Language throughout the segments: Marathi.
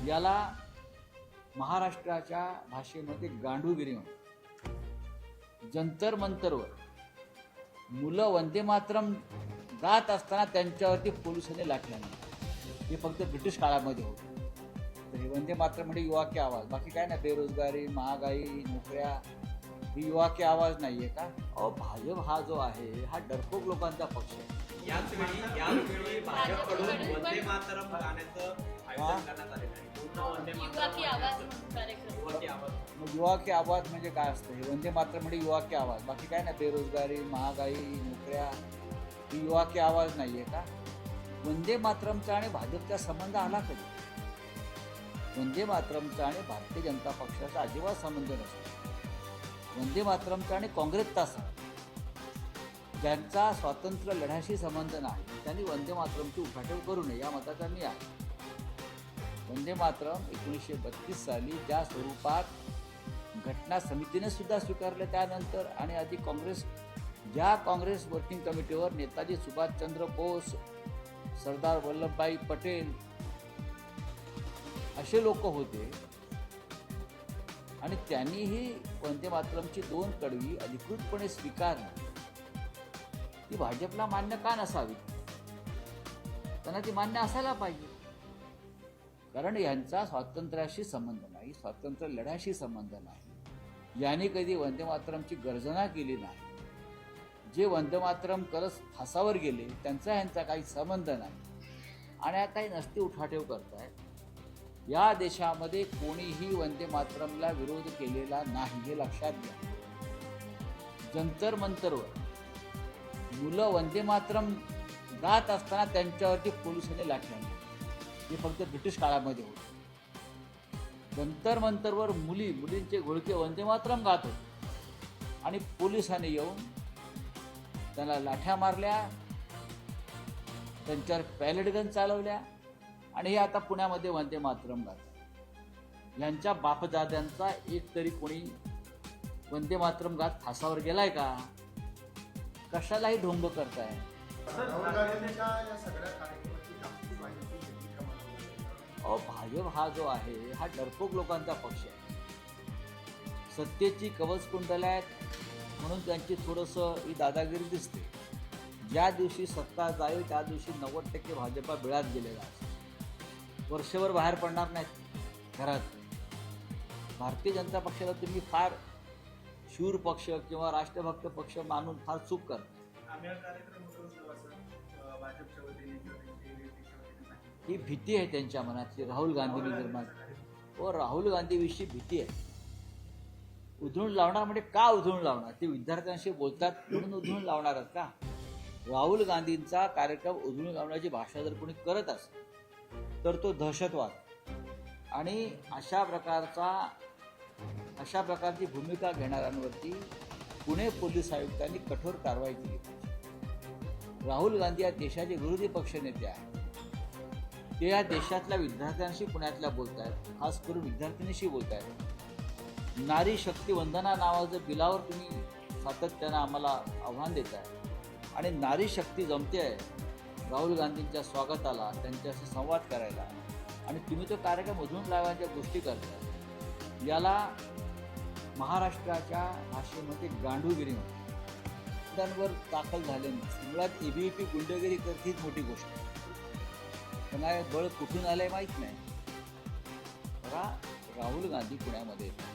याला महाराष्ट्राच्या भाषेमध्ये गांडूगिरी म्हणतात. जंतर मंतरवर मुलं वंदे मातरम गात असताना त्यांच्यावरती पोलिसांनी लाठल्या नाही. हे फक्त ब्रिटिश काळामध्ये होतं. तर हे वंदे मातरम म्हणजे युवा के आवाज, बाकी काय नाही. बेरोजगारी, महागाई, नोकऱ्या, ही युवा के आवाज नाहीये का? अहो, भाजप हा जो आहे हा डरपोक लोकांचा पक्ष आहे. याचवेळी भाजपकडून वंदे मातरम गाण्याचं आयोजन करण्यात आलेलं आहे. पूर्ण वंदे मातरम मग युवा के आवाज म्हणजे काय असतं? हे वंदे मातरम म्हणजे युवा के आवाज, बाकी काय नाही. बेरोजगारी, महागाई, नोकऱ्या, ही युवा के आवाज नाहीये का? वंदे मातरमचा आणि भाजपचा संबंध आला कधी? वंदे मातरमचा आणि भारतीय जनता पक्षाचा अजिबात संबंध नसतो. वंदे मातरमचा आणि काँग्रेसचा संबंध, ज्यांचा स्वातंत्र्य लढ्याशी संबंध नाही त्यांनी वंदे मातरमची उठाठेव करू नये या मताचा मी आहे. वंदे मातरम 1932 साली ज्या स्वरूपात घटना समितीने सुद्धा स्वीकारले, त्यानंतर आणि आधी काँग्रेस वर्किंग कमिटीवर नेताजी सुभाषचंद्र बोस, सरदार वल्लभभाई पटेल असे लोक होते आणि त्यांनीही वंदे मातरमची 2 कडवी अधिकृतपणे स्वीकारली. ती भाजपला मान्य का नसावी? त्यांना ती मान्य असायला पाहिजे, कारण यांचा स्वातंत्र्याशी संबंध नाही, स्वातंत्र्य लढ्याशी संबंध नाही. यांनी कधी वंदे मातरमची गर्जना केली नाही. जे वंदे मातरम करत फासावर गेले त्यांचा यांचा काही संबंध नाही आणि आता काही नसती उठाठेव करतायत. या देशामध्ये कोणीही वंदे मातरमला विरोध केलेला नाही, हे लक्षात घ्या. जंतर मंतरवर मुलं वंदे मातरम गात असताना त्यांच्यावरती पोलिसांनी लाठल्या नाही. हे फक्त ब्रिटिश काळामध्ये होतं. जंतर मंतरवर मुलींचे घोळके वंदे मातरम गात होते आणि पोलिसांनी येऊन त्यांना लाठ्या मारल्या, त्यांच्यावर पॅलेट गन चालवल्या आणि हे आता पुण्यामध्ये वंदे मातरम गात. यांच्या बापदाद्यांचा एक तरी कोणी वंदे मातरम गात फासावर गेलाय का? कशालाही ढोंग करताय. अहो, भाजप हा जो आहे हा डरपोक लोकांचा पक्ष आहे. सत्तेची कवच कुंडल आहेत म्हणून त्यांची थोडंसं ही दादागिरी दिसते. ज्या दिवशी सत्ता जाईल त्या दिवशी 90% भाजपा बिळात गेलेला असतो. वर्षभर बाहेर पडणार नाहीत घरात. भारतीय जनता पक्षाला तुम्ही फार शूर पक्ष किंवा राष्ट्रभक्त पक्ष मानून फार चूक करता. ही भीती आहे त्यांच्या मनातली, राहुल गांधींनी निर्माण. व राहुल गांधीविषयी भीती आहे. उधळून लावणार म्हणजे का उधळून लावणार? ते विद्यार्थ्यांशी बोलतात म्हणून उधळून लावणार आहेत का? राहुल गांधींचा कार्यक्रम उधळून लावण्याची भाषा जर कोणी करत असेल तर तो दहशतवाद आणि अशा प्रकारची भूमिका घेणाऱ्यांवरती पुणे पोलीस आयुक्तांनी कठोर कारवाई केली पाहिजे. राहुल गांधी या देशाचे विरोधी पक्षनेते आहेत. ते या देशातल्या विद्यार्थ्यांशी पुण्यातल्या बोलत आहेत, खास करून विद्यार्थिनीशी बोलत आहेत. नारी शक्ती वंदना नावाचं बिलावर तुम्ही सातत्यानं आम्हाला आव्हान देत आहे आणि नारी शक्ती जमते आहे राहुल गांधींच्या स्वागताला, त्यांच्याशी संवाद करायला, आणि तुम्ही तो कार्यक्रम उधळून लावण्याच्या गोष्टी करताय. याला महाराष्ट्राच्या भाषेमध्ये गांडूगिरी म्हणतात. त्यांवर दाखल झाले नाही. मुळात ABVP गुंडगिरी करते हीच मोठी गोष्ट आहे. त्यांना बळ कुठून आलंय माहीत नाही. बघा, राहुल गांधी पुण्यामध्ये येतात.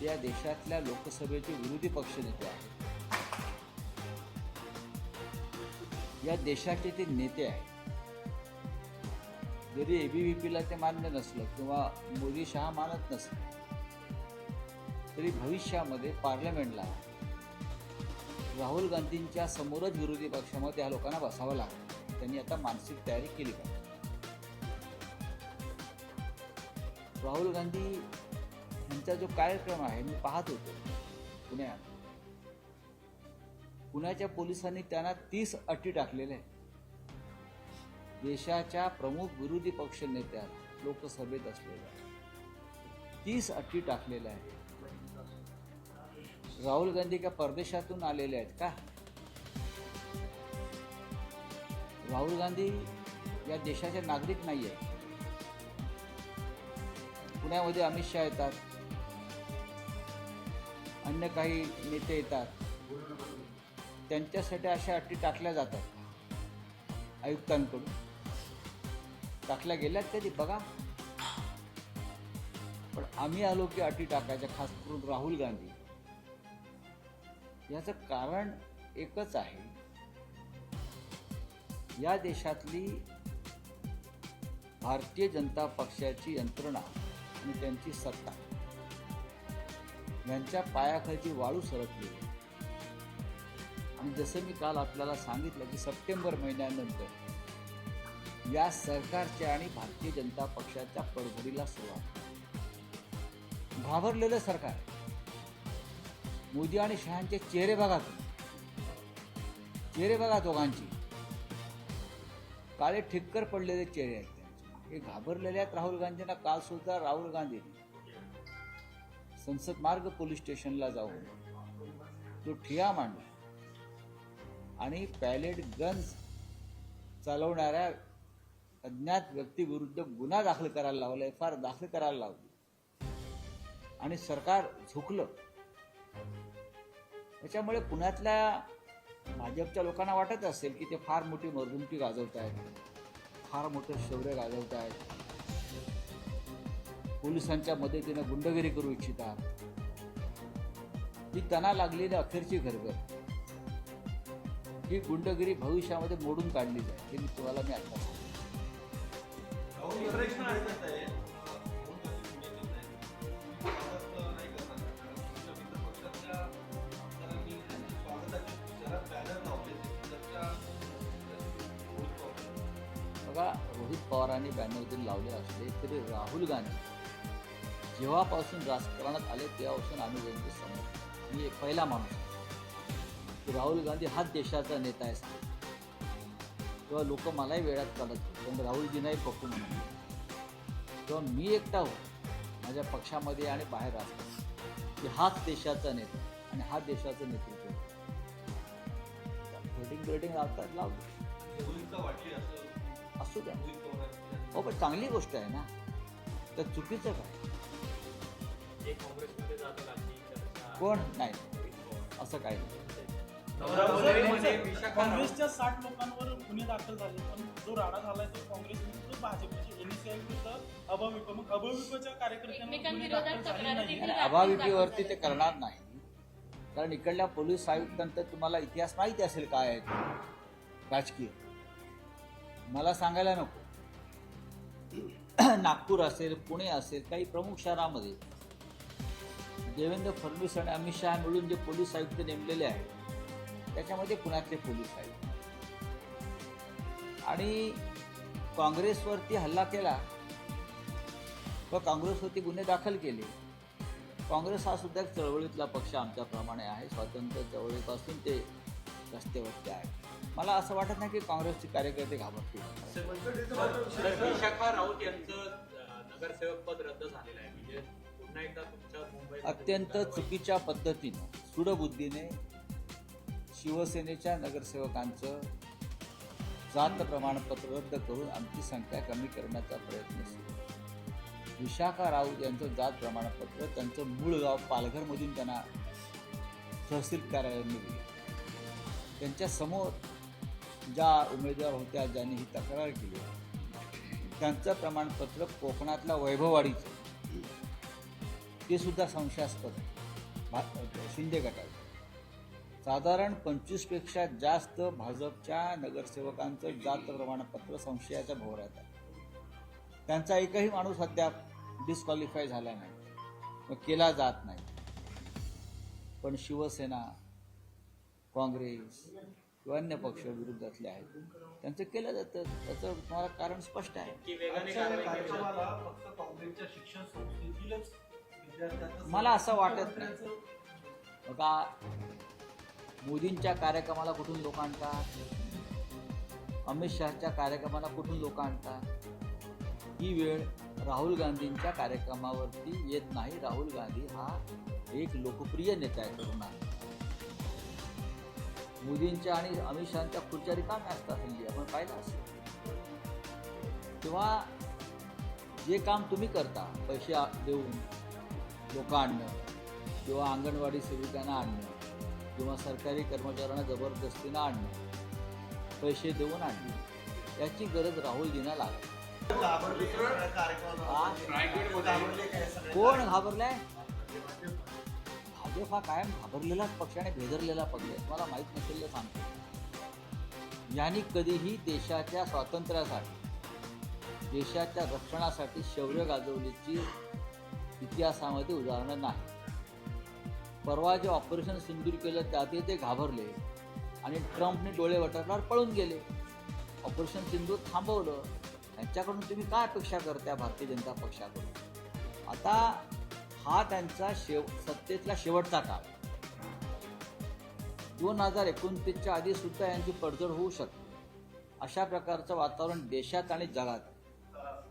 या देशातल्या लोकसभेचे विरोधी पक्षनेते आहेत. या देशाचे ते नेते आहेत. जरी ABVPला ते मान्य नसलं किंवा मोदी शहा मानत नसलं तरी भविष्यामध्ये पार्लमेंटला राहुल गांधींच्या समोरच विरोधी पक्षामध्ये या लोकांना बसावं लागतं. त्यांनी आता मानसिक तयारी केली पाहिजे. राहुल गांधी यांचा जो कार्यक्रम आहे मी पाहत होतो पुण्याच्या पोलिसांनी त्यांना 30 अटी टाकलेल्या आहेत. देशाच्या प्रमुख विरोधी पक्ष नेत्याला लोकसभेत असलेल्या 30 अटी टाकलेल्या आहेत. राहुल गांधी का परदेशातून आलेले आहेत का? राहुल गांधी या देशाचे नागरिक नाही आहेत. पुण्यामध्ये अमित शहा येतात, अन्य काही नेते येतात, त्यांच्यासाठी अशा अटी टाकल्या जातात आयुक्तांकडून. टाकल्या गेल्यात कधी बघा. पण आम्ही आलो की अटी टाकायच्या, खास करून राहुल गांधी. याचं कारण एकच आहे, या देशातली भारतीय जनता पक्षाची यंत्रणा आणि त्यांची सत्ता यांच्या पायाखालची वाळू सरकली. आणि जसं मी काल आपल्याला सांगितलं की सप्टेंबर महिन्यानंतर या सरकारच्या आणि भारतीय जनता पक्षाच्या पडझडीला सुरुवात. घाबरलेलं सरकार. मोदी आणि शहांचे चेहरे बघा तुम्ही, चेहरे बघा दोघांची, काळे ठिक्कर पडलेले चेहरे आहेत त्यांचे. हे घाबरलेले आहेत राहुल गांधींना. काल सुद्धा राहुल गांधी संसद मार्ग पोलीस स्टेशनला जाऊन तो ठिया मांडला आणि पॅलेट गन्स चालवणाऱ्या अज्ञात व्यक्तीविरुद्ध गुन्हा दाखल करायला लावला, FIR दाखल करायला लावली. आणि सरकार झुकलं. त्याच्यामुळे पुण्यातल्या भाजपच्या लोकांना वाटत असेल की ते फार मोठी मर्दुमकी गाजवत आहेत, फार मोठं शौर्य गाजवत आहेत, पोलिसांच्या मदतीने गुंडगिरी करू इच्छितात. ही त्यांना लागलेली अखेरची घरघर. ही गुंडगिरी भविष्यामध्ये मोडून काढली जाईल, हे मी तुम्हाला आता सांगतो. बघा, रोहित पवारांनी बॅनर लावले असले तरी राहुल गांधी जेव्हापासून राजकारणात आले तेव्हापासून आम्ही त्यांचे समोर. मी पहिला माणूस की राहुल गांधी हाच देशाचा नेता आहे सांग. तेव्हा लोक मलाही वेळात काढत होते, पण राहुलजी नाही पप्पू म्हणून. तेव्हा मी एकटा हो माझ्या पक्षामध्ये आणि बाहेर राजकारणात की हाच देशाचा नेता आणि हा देशाचं नेतृत्व. रेटिंग लावतात लावतो असू द्या. हो, पण चांगली गोष्ट आहे ना, तर चुकीचं काय? कोण नाही, असं काही नाही. काँग्रेसच्या 60 लोकांवर गुन्हे दाखल झाले, पण जो राडा झालाय तो काँग्रेस विरुद्ध भाजपची NSCI विरुद्ध अभाविप. मग अभाविपच्या कार्यकर्त्यांवर गुन्हे दाखल झाले नाही. आणि अभाविपीवरती ते करणार नाही, कारण इकडल्या पोलीस आयुक्तांचा तुम्हाला इतिहास माहिती असेल काय आहे तो राजकीय. मला सांगायला नको. नागपूर असेल, पुणे असेल, काही प्रमुख शहरामध्ये देवेंद्र फडणवीस आणि अमित शहा मिळून जे पोलीस आयुक्त नेमलेले आहेत त्याच्यामध्ये पुण्यातले पोलीस आयुक्त. आणि काँग्रेसवरती हल्ला केला व काँग्रेसवरती गुन्हे दाखल केले. काँग्रेस हा सुद्धा एक चळवळीतला पक्ष आमच्याप्रमाणे आहे. स्वातंत्र्य चळवळीपासून ते रस्त्यावरती आहे. मला असं वाटत नाही की काँग्रेसचे कार्यकर्ते घाबरतील. विशाखा राऊत यांचं नगरसेवक पद रद्द झालेलं आहे. म्हणजे पुन्हा एकदा तुमच्या मुंबईत अत्यंत चुकीच्या पद्धतीनं सूडबुद्धीने शिवसेनेच्या नगरसेवकांचं जात प्रमाणपत्र रद्द करून आमची संख्या कमी करण्याचा प्रयत्न सुरू. विशाखा राऊत यांचं जात प्रमाणपत्र त्यांचं मूळ गाव पालघरमधून त्यांना तहसील कार्यालयाने दिलं. त्यांच्या समोर ज्या उमेदवार होत्या ज्यांनी ही तक्रार केली त्यांचं प्रमाणपत्र कोकणातल्या वैभववाडीचं ते सुद्धा संशयास्पद आहे. शिंदे गटाचं साधारण 25पेक्षा जास्त भाजपच्या नगरसेवकांचं जात प्रमाणपत्र संशयाच्या भोवऱ्यात आहे. त्यांचा एकही माणूस अद्याप डिस्क्वालिफाय झाला नाही, मग केला जात नाही. पण शिवसेना, काँग्रेस किंवा अन्य पक्ष विरोधातले आहेत त्यांचं केलं जातं. त्याचं तुम्हाला कारण स्पष्ट आहे. मला असं वाटत नाही. बघा, मोदींच्या कार्यक्रमाला कुठून लोक आणतात, अमित शहाच्या कार्यक्रमाला कुठून लोक आणतात. ही वेळ राहुल गांधींच्या कार्यक्रमावरती येत नाही. राहुल गांधी हा एक लोकप्रिय नेता आहे तरुणा. मोदींच्या आणि अमित शहाच्या खुर्च्या रिकाम्या असतात हल्ली, आपण पाहिलं असेल. तेव्हा जे काम तुम्ही करता पैसे देऊन लोक आणणं किंवा अंगणवाडी सेविकांना आणणं किंवा सरकारी कर्मचाऱ्यांना जबरदस्तीनं आणणं पैसे देऊन आणणं याची गरज राहुलजींना लागली. कोण घाबरलाय? भाजप हा कायम घाबरलेलाच पक्ष आणि भेदरलेला पक्ष आहे. तुम्हाला माहीत नसेल तर सांगतो. यांनी कधीही देशाच्या स्वातंत्र्यासाठी देशाच्या रक्षणासाठी शौर्य गाजवल्याची इतिहासामध्ये उदाहरणं नाही. परवा जे ऑपरेशन सिंदूर केलं त्यातही ते घाबरले आणि ट्रम्पने डोळे वटारल्यावर पळून गेले. ऑपरेशन सिंदूर थांबवलं. त्यांच्याकडून तुम्ही काय अपेक्षा करता भारतीय जनता पक्षाकडून? आता हा त्यांचा सत्तेतला शेवटचा काळ. 2029च्या आधी सुद्धा यांची पडझड होऊ शकते. अशा प्रकारचं वातावरण देशात आणि जगात.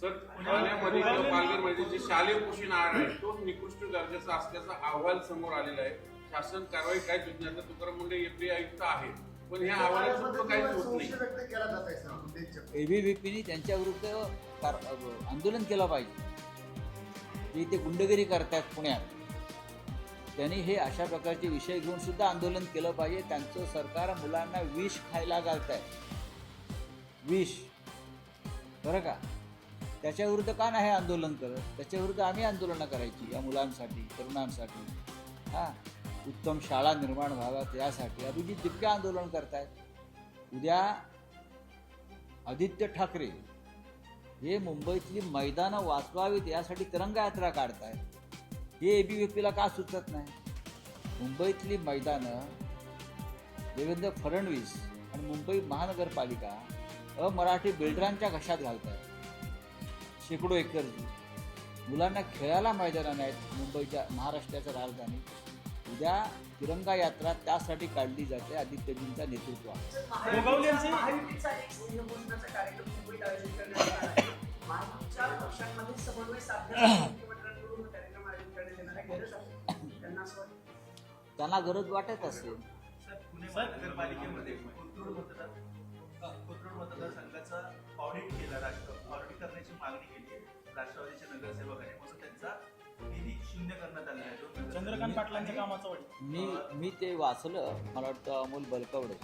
सर, ठाण्यामध्ये किंवा पालघरमध्ये जे शालेय पोषण आहार आहे तो निकृष्ट दर्जाचा असल्याचा अहवाल समोर आलेला आहे. शासन कारवाई काय योजना? आता तुकाराम मुंडे एफडी आयुक्त आहेत, पण ह्या अहवालात काहीच होत नाही. एबीव्हीपीने त्यांच्या विरुद्ध आंदोलन केलं पाहिजे. जे ते गुंडगिरी करतात पुण्यात, त्यांनी हे अशा प्रकारचे विषय घेऊन सुद्धा आंदोलन केलं पाहिजे. त्यांचं सरकार मुलांना विष खायला घालत आहे, विष, बरं का? त्याच्याविरुद्ध का नाही आंदोलन करत? त्याच्याविरुद्ध आम्ही आंदोलनं करायची या मुलांसाठी, तरुणांसाठी, उत्तम शाळा निर्माण व्हाव्यात यासाठी. अभिजित दिपके आंदोलन करतायत. उद्या आदित्य ठाकरे हे मुंबईतली मैदानं वाचवावीत यासाठी तिरंगा यात्रा काढतायत. हे एबीव्हीपीला का सुचत नाही? मुंबईतली मैदानं देवेंद्र फडणवीस आणि मुंबई महानगरपालिका मराठी बिल्डरांच्या घशात घालतायत. शेकडो एकरची मुलांना खेळायला मैदानं नाहीत मुंबईच्या, महाराष्ट्राच्या राजधानी. उद्या तिरंगा यात्रा त्यासाठी काढली जाते आदित्यजींच्या नेतृत्वात. त्यांना गरज वाटत असेल. नगरपालिकेमध्ये कोथरूड मतदारसंघाचा ऑडिट केला, ऑडिट करण्याची मागणी केली आहे राष्ट्रवादीच्या नगरसेवकांनी, म्हणून त्यांचा निधी शून्य करण्यात आला आहे. चंद्रकांत पाटलांच्या कामाचं वाईट मी ते वाचलं. मला वाटतं अमोल बलकवडे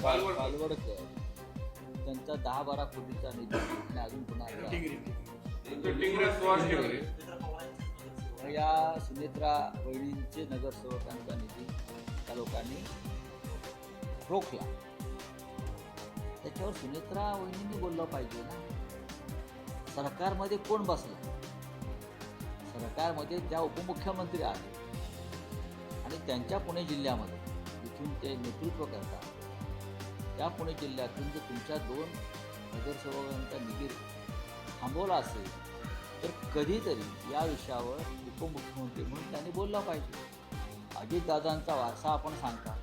पालवडकर त्यांचा 10-12 कोटीचा निधी आणि अजून पुन्हा या सुनेत्रा वहिनींचे नगरसेवकांचा निधी त्या लोकांनी रोखला. त्याच्यावर सुनेत्रा वहिनींनी बोललं पाहिजे ना. सरकारमध्ये कोण बसला? सरकारमध्ये ज्या उपमुख्यमंत्री आहेत आणि त्यांच्या पुणे जिल्ह्यामध्ये जिथून ते नेतृत्व करतात त्या पुणे जिल्ह्यातून जर तुमच्या 2 नगरसेवकांचा निधी थांबवला असेल तर कधीतरी या विषयावर उपमुख्यमंत्री म्हणून त्यांनी बोललं पाहिजे. अजितदादांचा वारसा आपण सांगता,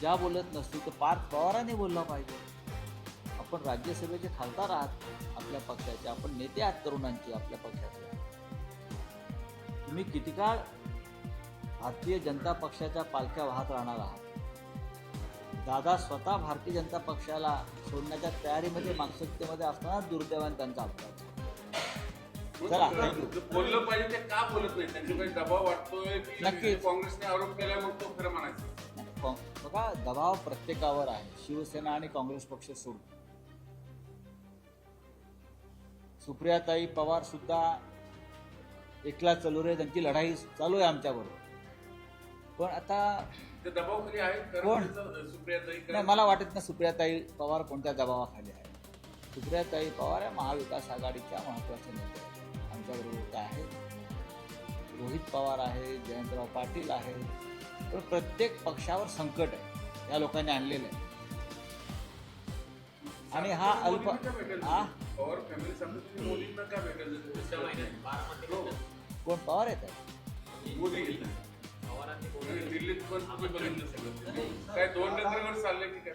ज्या बोलत नसतील तर पार्थ पवारांनी बोलला पाहिजे. आपण राज्यसभेचे खासदार आहात आपल्या पक्षाचे, आपण नेते आहात तरुणांचे आपल्या पक्षाचे. तुम्ही किती काळ भारतीय जनता पक्षाच्या पालख्या वाहत राहणार आहात? दादा स्वतः भारतीय जनता पक्षाला सोडण्याच्या तयारीमध्ये मानसिकतेमध्ये असताना दुर्दैवाने त्यांचा अपघात. चला, बोललं पाहिजे ते का बोलत नाही? त्यांचे काही दबाव वाटतोय की नक्कीच. काँग्रेसने आरोप केला मग तो खरं म्हणायचं? बघा, दबाव प्रत्येकावर आहे. शिवसेना आणि काँग्रेस पक्ष सोडून सुप्रियाताई पवार सुद्धा एकला चालू रे, त्यांची लढाई चालू आहे आमच्याबरोबर. पण आता ते दबावाखाली आहेत कोण? सुप्रियाताई? नाही, मला वाटत ना सुप्रियाताई पवार कोणत्या दबावाखाली आहे. सुप्रियाताई पवार या महाविकास आघाडीच्या महत्त्वाच्या नेते आहेत. आमच्याबरोबर काय आहे, रोहित पवार आहे, जयंतराव पाटील आहे. पण प्रत्येक पक्षावर संकट आहे या लोकांनी आणलेलं आहे. आणि हा अल्प पवार फॅमिली सांगतो मोदींना का भेटायचं? कोण पवार येत आहे? मोदी दिल्लीत पण तुम्ही बघितलं सगळं काय 2 नंबरवर चाललंय की काय?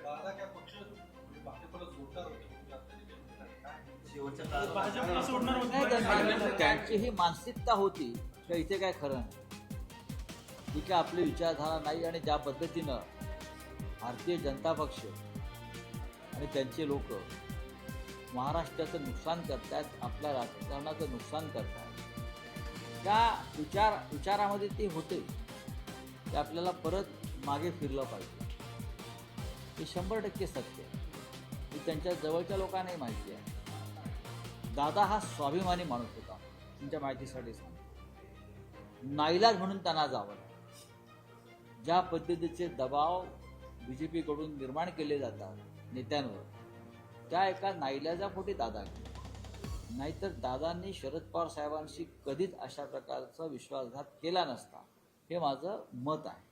भाजपला सोडणार होते. त्यांची ही मानसिकता होती तर इथे काय खरं नाही. ही काय आपली विचारधारा नाही. आणि ज्या पद्धतीनं भारतीय जनता पक्ष आणि त्यांचे लोक महाराष्ट्राचं नुकसान करतायत, आपल्या राजकारणाचं नुकसान करतायत, त्या विचारामध्ये ते होते ते आपल्याला परत मागे फिरलं पाहिजे. हे 100% सत्य आहे. हे त्यांच्या जवळच्या लोकांनाही माहिती आहे. दादा हा स्वाभिमानी माणूस होता. तुमच्या माहितीसाठी सांगतो, नाईलाज म्हणून त्यांना जावं. ज्या पद्धतीचे दबाव BJP कडून निर्माण केले जातात नेत्यांवर, त्या एका नाईलाजापोटी दादा गेले. नाहीतर दादांनी शरद पवार साहेबांशी कधीच अशा प्रकारचा विश्वासघात केला नसता, हे माझं मत आहे.